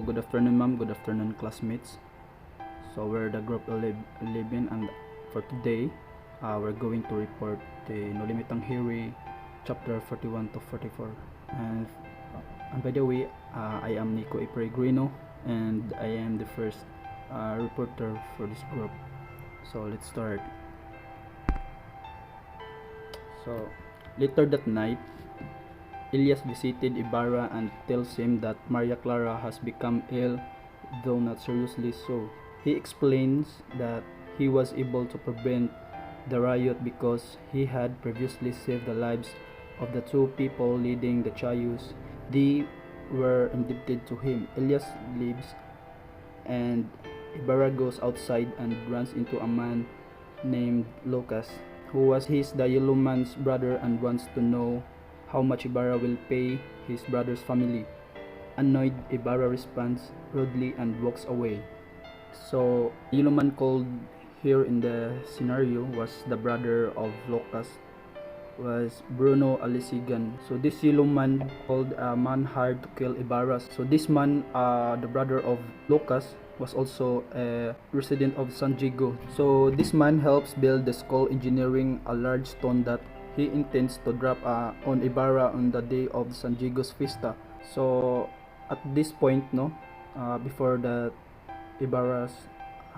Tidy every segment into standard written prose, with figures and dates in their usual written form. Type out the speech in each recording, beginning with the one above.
good afternoon ma'am, good afternoon classmates. So we're the group 11 and for today we're going to report the Noli Tangere chapter 41 to 44. And by the way, I am Nico A. Peregrino and I am the first reporter for this group. So let's start. So later that night, Elias visited Ibarra and tells him that Maria Clara has become ill, though not seriously so. He explains that he was able to prevent the riot because he had previously saved the lives of the two people leading the Chayus. They were indebted to him. Elias leaves and Ibarra goes outside and runs into a man named Lucas, who was the yellow man's brother and wants to know how much Ibarra will pay his brother's family. Annoyed, Ibarra responds rudely and walks away. So, yellow man called here in the scenario was the brother of Lucas, was Bruno Alisigan. So this yellow man called a man hired to kill Ibarra. So this man, the brother of Lucas, was also a resident of San Diego. So this man helps build the skull, engineering a large stone that he intends to drop on Ibarra on the day of San Diego's Fiesta. So at this point, before the Ibarra's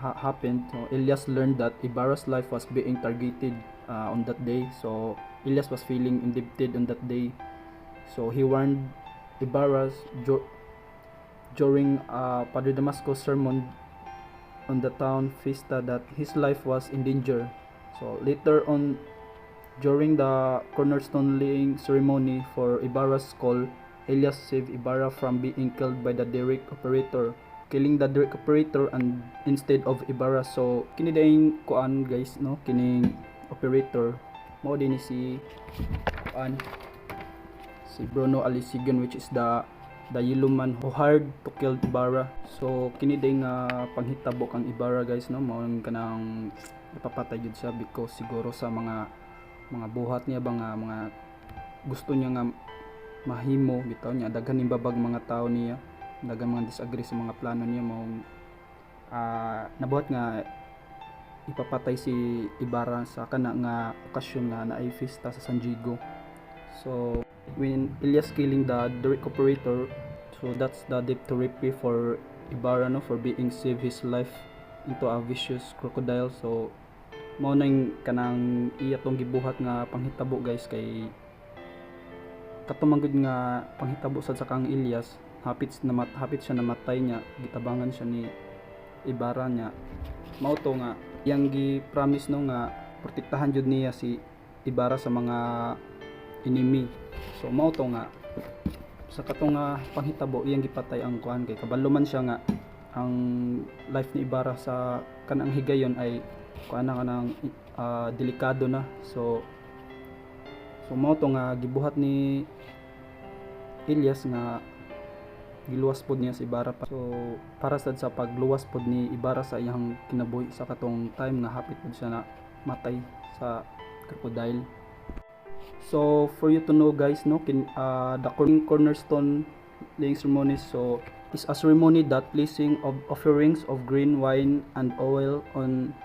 happened, Elias learned that Ibarra's life was being targeted on that day. So Elias was feeling indebted on that day. So he warned Ibarra's during Padre Damasco's sermon on the town Fiesta that his life was in danger. So later on, during the cornerstone laying ceremony for Ibarra's skull, Elias saved Ibarra from being killed by the derrick operator, killing the derrick operator and instead of Ibarra. So kini daing kuan guys, kining operator mo din si Bruno Alisigan, which is the yellow man who hired to kill Ibarra. So kini daing panghitabo kang Ibarra guys, mao kanang ipapatay jud siya because siguro sa mga buhat niya ba nga mga gusto niya nga mahimo bitaw niya, daghan ning babag mga tao niya, daghan mga disagree sa mga plano niya, mao nabuhat nga ipapatay si Ibarra sa kana nga okasyon nga naay fiesta sa San Diego. So when Elias killing the derrick operator, so that's the debt to repay for Ibarra, for being saved his life into a vicious crocodile. So mao nang kanang iya tong gibuhat nga panghitabo guys, kay katumanggod nga panghitabo sad sa kang Elias, hapit siya namatay niya, gitabangan siya ni Ibarra niya. Mao to nga iyang gi-promise nga protektahan jud niya si Ibarra sa mga enemy. So mao to nga sa katong panghitabo iyang gipatay ang kuan, kay kabalo man siya nga ang life ni Ibarra sa kanang higayon ay kanang delikado na. So mao to nga gibuhat ni Elias nga giluwas pod niya si Ibarra. So para sad sa pagluwas pod ni Ibarra sa iyang kinabuhi sa katong time nga hapit pod siya na matay sa crocodile. So for you to know guys, the cornerstone laying ceremony is a ceremony that placing of offerings of grain, wine and oil on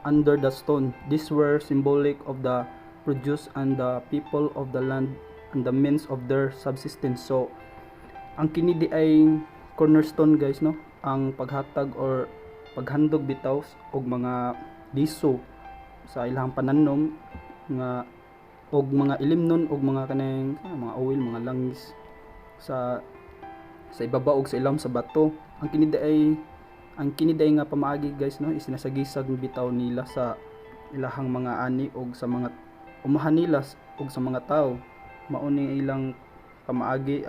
under the stone. These were symbolic of the produce and the people of the land and the means of their subsistence. So ang kini di ay cornerstone guys, ang paghatag or paghandog bitaw og mga liso sa ilang pananom nga og mga ilimnon og mga kanang mga oil, mga langis sa ibabaw og sa ilam sa bato. Ang kini day nga pamaagi guys, isinasagisag bitaw nila sa ilahang mga ani og sa mga umahan nila og sa mga tao. Mao ni ilang pamaagi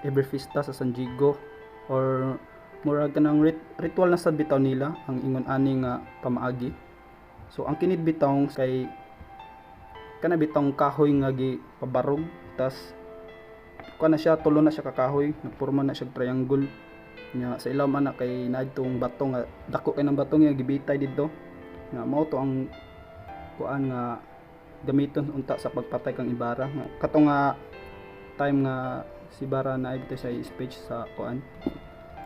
every fiesta sa San Diego, or murag kanang ritual na sad bitaw nila ang ingon ani nga pamaagi. So ang kinid bitaw kay kana bitong kahoy nga gipabarog, tas kana siya tulo na siya kakahoy, nagporma na siya triangle nya sa ilaw man kay naadtong bato nga dako kay ng bato nga gibitay didto nga mao to ang kuan nga gamiton unta sa pagpatay kang Ibarra. Katong nga time nga si Ibarra na ibita siya speech sa kuan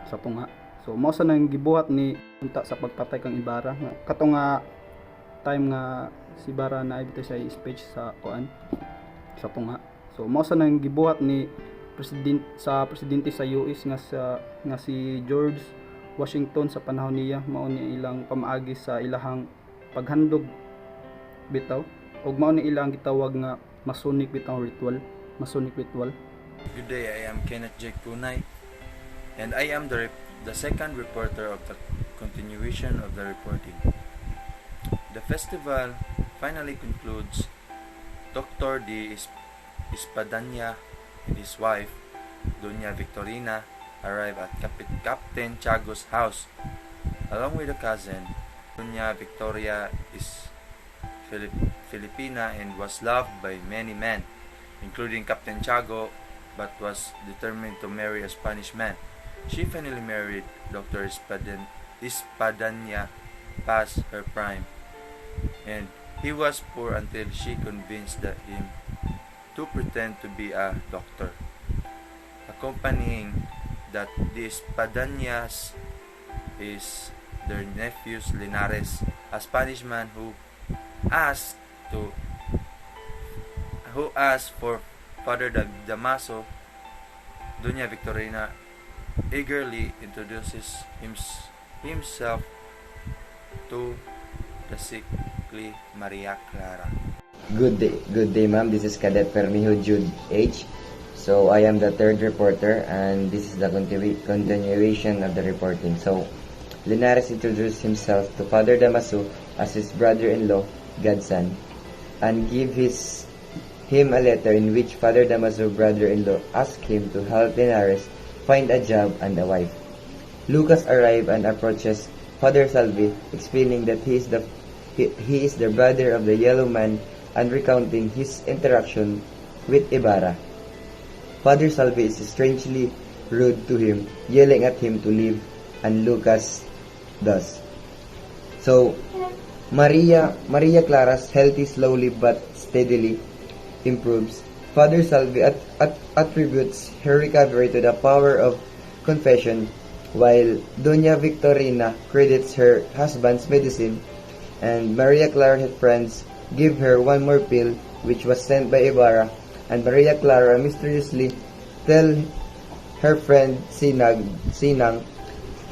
sa tunga. So mao sa nang gibuhat ni unta sa pagpatay kang Ibarra nga kato nga time nga si Ibarra na ibita siya speech sa kuan sa tunga. So mao sa nang gibuhat ni presidente sa US nga si George Washington sa panahon niya, mao ni ilang pamaagi sa ilahang paghandog bitaw ug mao ni ilang gitawag nga Masonic ritual. Good day, I am Kenneth Jake Punay, and I am the second reporter of the continuation of the reporting. The festival finally concludes. Dr. D. Espadanya and his wife, Doña Victorina, arrive at Captain Tiago's house, along with a cousin. Doña Victoria is Filipina and was loved by many men, including Captain Tiago, but was determined to marry a Spanish man. She finally married Dr. Espadanya past her prime, and he was poor until she convinced him to pretend to be a doctor. Accompanying that the Espadanyas is their nephew Linares, a Spanish man who asked for Father Damaso. Doña Victorina eagerly introduces himself to the sickly Maria Clara. Good day, ma'am. This is Cadet Permijo Jude H. So I am the third reporter, and this is the continuation of the reporting. So Linares introduced himself to Father Damaso as his brother-in-law, godson, and give him a letter in which Father Damaso, brother-in-law, asked him to help Linares find a job and a wife. Lucas arrives and approaches Father Salvi, explaining that he is the brother of the yellow man and recounting his interaction with Ibarra. Father Salvi is strangely rude to him, yelling at him to leave, and Lucas does. So, Maria Clara's health slowly but steadily improves. Father Salvi attributes her recovery to the power of confession, while Doña Victorina credits her husband's medicine, and Maria Clara's friends give her one more pill, which was sent by Ibarra, and Maria Clara mysteriously tell her friend Sinang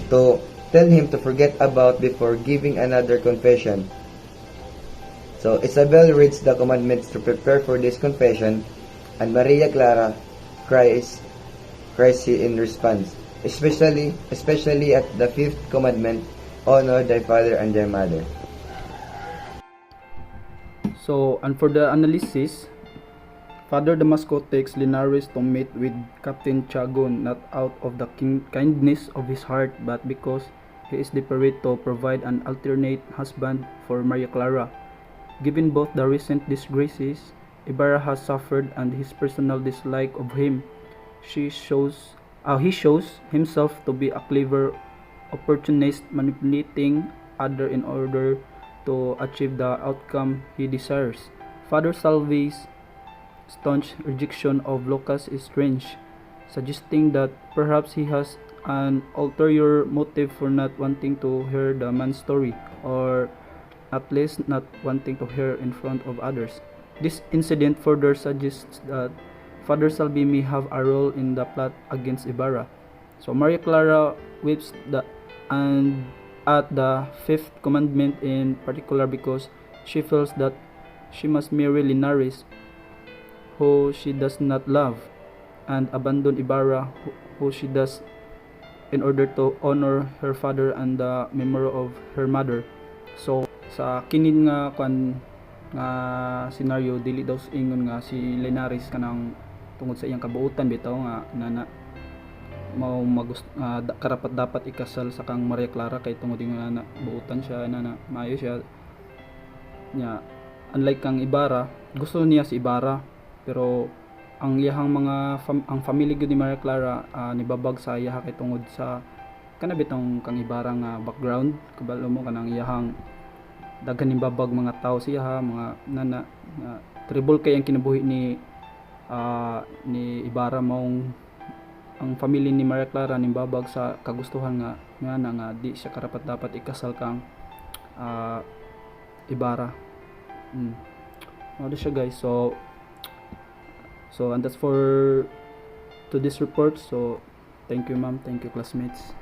to tell him to forget about before giving another confession. So Isabel reads the commandments to prepare for this confession, and Maria Clara cries in response, especially at the fifth commandment, honor thy father and thy mother. So, and for the analysis, Father Damasco takes Linares to meet with Captain Tiago not out of the kindness of his heart, but because he is desperate to provide an alternate husband for Maria Clara. Given both the recent disgraces Ibarra has suffered and his personal dislike of him, he shows himself to be a clever opportunist, manipulating others in order to achieve the outcome he desires. Father Salvi's staunch rejection of Lucas is strange, suggesting that perhaps he has an ulterior motive for not wanting to hear the man's story, or at least not wanting to hear in front of others. This incident further suggests that Father Salvi may have a role in the plot against Ibarra. So Maria Clara weeps at the fifth commandment in particular because she feels that she must marry Linares, who she does not love, and abandon Ibarra, who she does, in order to honor her father and the memory of her mother. So sa kinin nga scenario, dili daw ingon nga si Linares kanang tungod sa iyang kabuutan bitaw nga nana mao karapat dapat ikasal sa kang Maria Clara kay tungod nga na buutan siya na maayo siya nya. Unlike kang Ibarra, gusto niya si Ibarra, pero ang iyahang ang family gyud ni Maria Clara nibabag sa iya kay tungod sa kanabitong kang Ibarra nga background. Kabalo mo kanang iyahang daghan nibabag mga tao siya mga nana tribal kay ang kinabuhi ni Ibarra, maong ang family ni Maria Clara nimbabag sa kagustuhan nga di siya karapat dapat ikasal kang Ibarra. Ano siya guys. So and that's for to this report. So thank you ma'am, thank you classmates.